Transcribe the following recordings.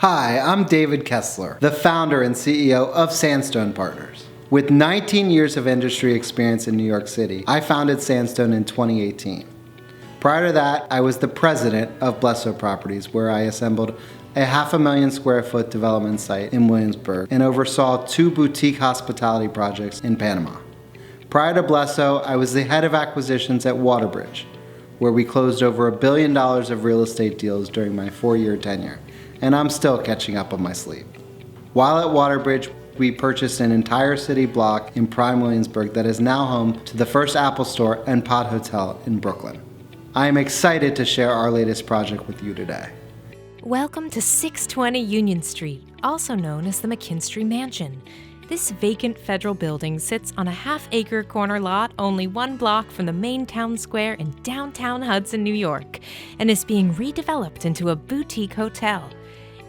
Hi, I'm David Kessler, the founder and CEO of Sandstone Partners. With 19 years of industry experience in New York City, I founded Sandstone in 2018. Prior to that, I was the president of Blesso Properties, where I assembled a 500,000 square foot development site in Williamsburg and oversaw 2 boutique hospitality projects in Panama. Prior to Blesso, I was the head of acquisitions at Waterbridge, where we closed over $1 billion of real estate deals during my 4-year tenure, and I'm still catching up on my sleep. While at Waterbridge, we purchased an entire city block in prime Williamsburg that is now home to the first Apple Store and Pod Hotel in Brooklyn. I am excited to share our latest project with you today. Welcome to 620 Union Street, also known as the McKinstry Mansion. This vacant federal building sits on a half-acre corner lot only 1 block from the main town square in downtown Hudson, New York, and is being redeveloped into a boutique hotel.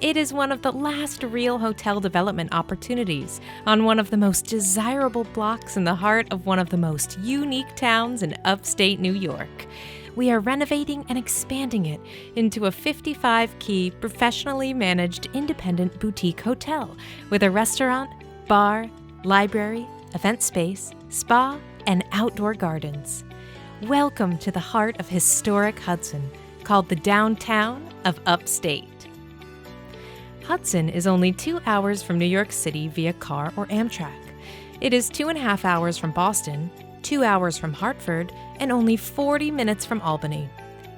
It is one of the last real hotel development opportunities on one of the most desirable blocks in the heart of one of the most unique towns in upstate New York. We are renovating and expanding it into a 55-key, professionally managed independent boutique hotel with a restaurant, bar, library, event space, spa, and outdoor gardens. Welcome to the heart of historic Hudson, called the downtown of upstate. Hudson is only 2 hours from New York City via car or Amtrak. It is 2.5 hours from Boston, 2 hours from Hartford, and only 40 minutes from Albany.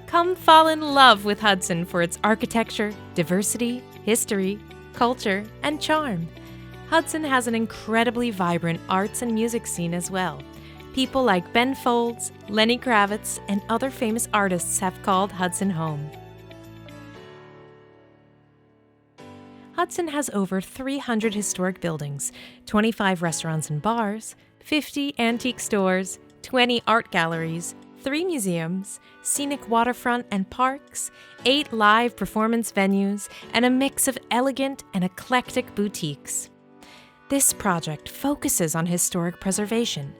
Come fall in love with Hudson for its architecture, diversity, history, culture, and charm. Hudson has an incredibly vibrant arts and music scene as well. People like Ben Folds, Lenny Kravitz, and other famous artists have called Hudson home. Hudson has over 300 historic buildings, 25 restaurants and bars, 50 antique stores, 20 art galleries, 3 museums, scenic waterfront and parks, 8 live performance venues, and a mix of elegant and eclectic boutiques. This project focuses on historic preservation.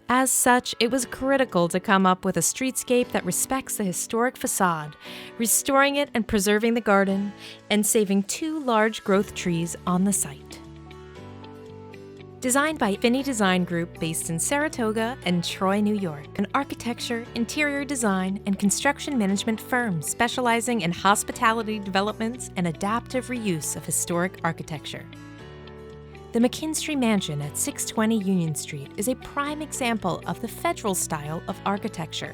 As such, it was critical to come up with a streetscape that respects the historic facade, restoring it and preserving the garden, and saving 2 large growth trees on the site. Designed by Finney Design Group based in Saratoga and Troy, New York, an architecture, interior design, and construction management firm specializing in hospitality developments and adaptive reuse of historic architecture. The McKinstry Mansion at 620 Union Street is a prime example of the federal style of architecture,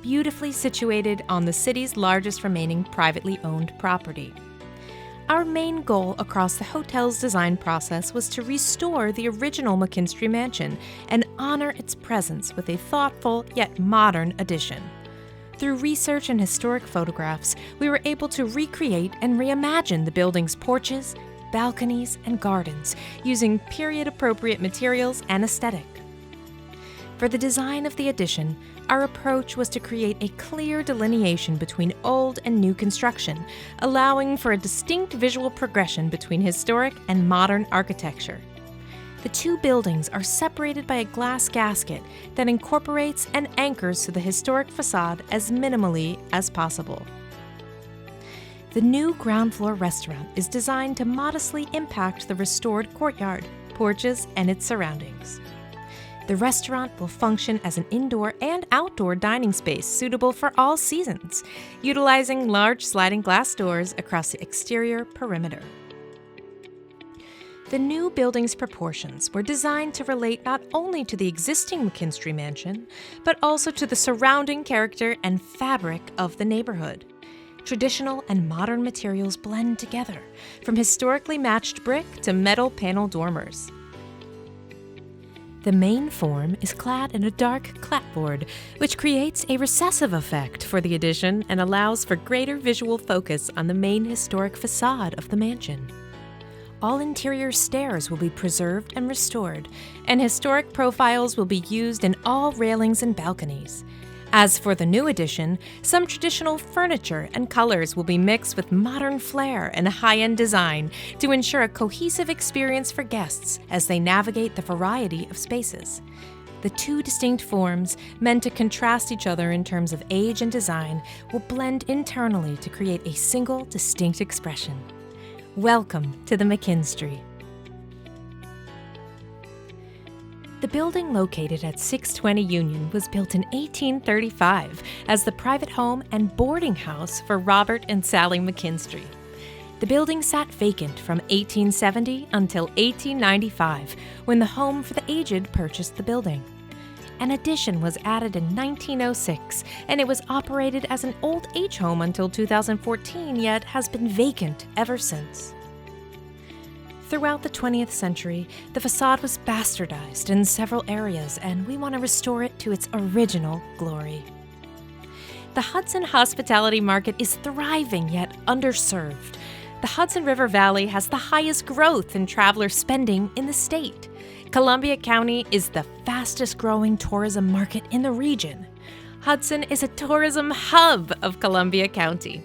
beautifully situated on the city's largest remaining privately owned property. Our main goal across the hotel's design process was to restore the original McKinstry Mansion and honor its presence with a thoughtful yet modern addition. Through research and historic photographs, we were able to recreate and reimagine the building's porches, balconies, and gardens using period-appropriate materials and aesthetic. For the design of the addition, our approach was to create a clear delineation between old and new construction, allowing for a distinct visual progression between historic and modern architecture. The 2 buildings are separated by a glass gasket that incorporates and anchors to the historic facade as minimally as possible. The new ground floor restaurant is designed to modestly impact the restored courtyard, porches, and its surroundings. The restaurant will function as an indoor and outdoor dining space suitable for all seasons, utilizing large sliding glass doors across the exterior perimeter. The new building's proportions were designed to relate not only to the existing McKinstry Mansion, but also to the surrounding character and fabric of the neighborhood. Traditional and modern materials blend together, from historically matched brick to metal panel dormers. The main form is clad in a dark clapboard, which creates a recessive effect for the addition and allows for greater visual focus on the main historic facade of the mansion. All interior stairs will be preserved and restored, and historic profiles will be used in all railings and balconies. As for the new addition, some traditional furniture and colors will be mixed with modern flair and high-end design to ensure a cohesive experience for guests as they navigate the variety of spaces. The 2 distinct forms, meant to contrast each other in terms of age and design, will blend internally to create a single distinct expression. Welcome to the McKinstry. The building located at 620 Union was built in 1835 as the private home and boarding house for Robert and Sally McKinstry. The building sat vacant from 1870 until 1895, when the Home for the Aged purchased the building. An addition was added in 1906, and it was operated as an old age home until 2014, yet has been vacant ever since. Throughout the 20th century, the facade was bastardized in several areas, and we want to restore it to its original glory. The Hudson hospitality market is thriving yet underserved. The Hudson River Valley has the highest growth in traveler spending in the state. Columbia County is the fastest growing tourism market in the region. Hudson is a tourism hub of Columbia County.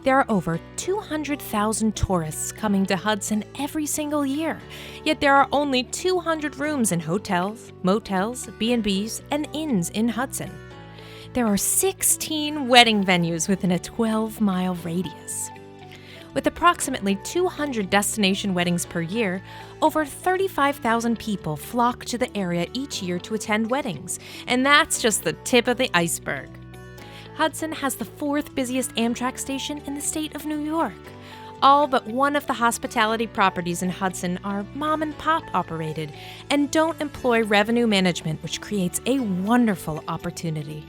There are over 200,000 tourists coming to Hudson every single year, yet there are only 200 rooms in hotels, motels, B&Bs, and inns in Hudson. There are 16 wedding venues within a 12-mile radius. With approximately 200 destination weddings per year, over 35,000 people flock to the area each year to attend weddings, and that's just the tip of the iceberg. Hudson has the fourth busiest Amtrak station in the state of New York. All but one of the hospitality properties in Hudson are mom and pop operated and don't employ revenue management, which creates a wonderful opportunity.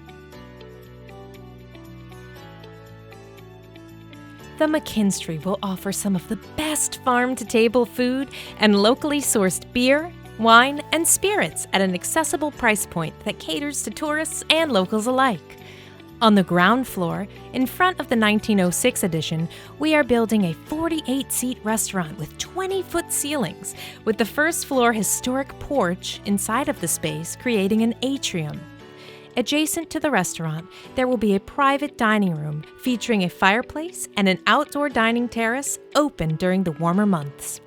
The McKinstry will offer some of the best farm-to-table food and locally sourced beer, wine, and spirits at an accessible price point that caters to tourists and locals alike. On the ground floor, in front of the 1906 addition, we are building a 48-seat restaurant with 20-foot ceilings, with the first floor historic porch inside of the space creating an atrium. Adjacent to the restaurant, there will be a private dining room featuring a fireplace and an outdoor dining terrace open during the warmer months.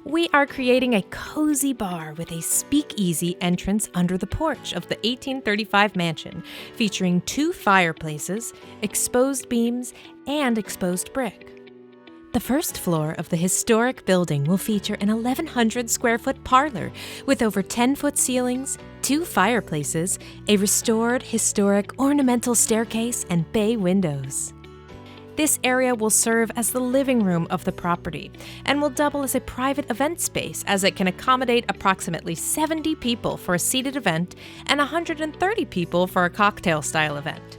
We are creating a cozy bar with a speakeasy entrance under the porch of the 1835 mansion, featuring 2 fireplaces, exposed beams, and exposed brick. The first floor of the historic building will feature an 1,100 square foot parlor with over 10-foot ceilings, 2 fireplaces, a restored historic ornamental staircase, and bay windows. This area will serve as the living room of the property and will double as a private event space, as it can accommodate approximately 70 people for a seated event and 130 people for a cocktail-style event.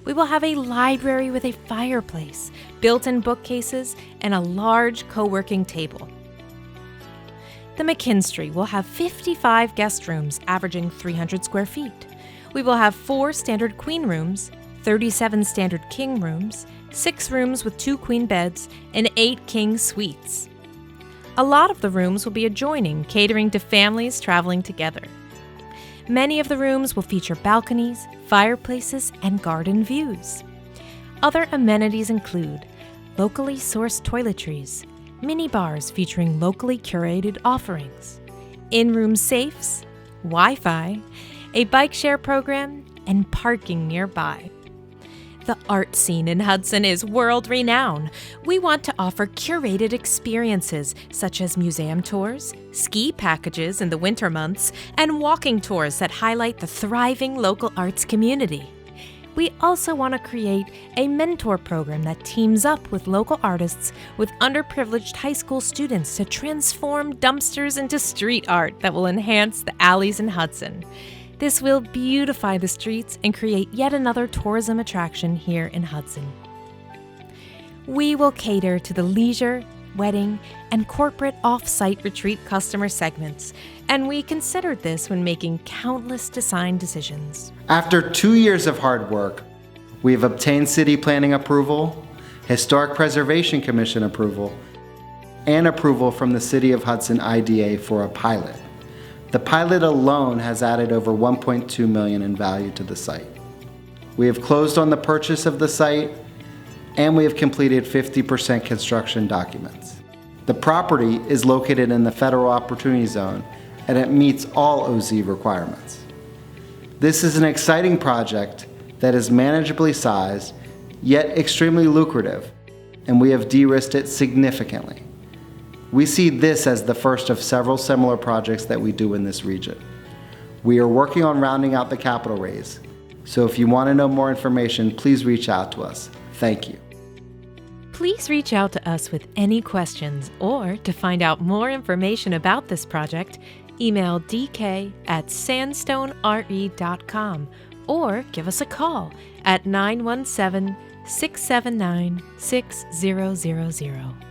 We will have a library with a fireplace, built-in bookcases, and a large co-working table. The McKinstry will have 55 guest rooms averaging 300 square feet. We will have 4 standard queen rooms, 37 standard king rooms, 6 rooms with 2 queen beds, and 8 king suites. A lot of the rooms will be adjoining, catering to families traveling together. Many of the rooms will feature balconies, fireplaces, and garden views. Other amenities include locally sourced toiletries, mini bars featuring locally curated offerings, in-room safes, Wi-Fi, a bike share program, and parking nearby. The art scene in Hudson is world-renowned. We want to offer curated experiences such as museum tours, ski packages in the winter months, and walking tours that highlight the thriving local arts community. We also want to create a mentor program that teams up with local artists with underprivileged high school students to transform dumpsters into street art that will enhance the alleys in Hudson. This will beautify the streets and create yet another tourism attraction here in Hudson. We will cater to the leisure, wedding, and corporate off-site retreat customer segments, and we considered this when making countless design decisions. After 2 years of hard work, we have obtained city planning approval, Historic Preservation Commission approval, and approval from the City of Hudson IDA for a pilot. The pilot alone has added over $1.2 million in value to the site. We have closed on the purchase of the site, and we have completed 50% construction documents. The property is located in the Federal Opportunity Zone, and it meets all OZ requirements. This is an exciting project that is manageably sized, yet extremely lucrative. and we have de-risked it significantly. We see this as the first of several similar projects that we do in this region. We are working on rounding out the capital raise, so if you want to know more information, please reach out to us. Thank you. Please reach out to us with any questions, or to find out more information about this project, email dk@sandstonere.com or give us a call at 917-679-6000.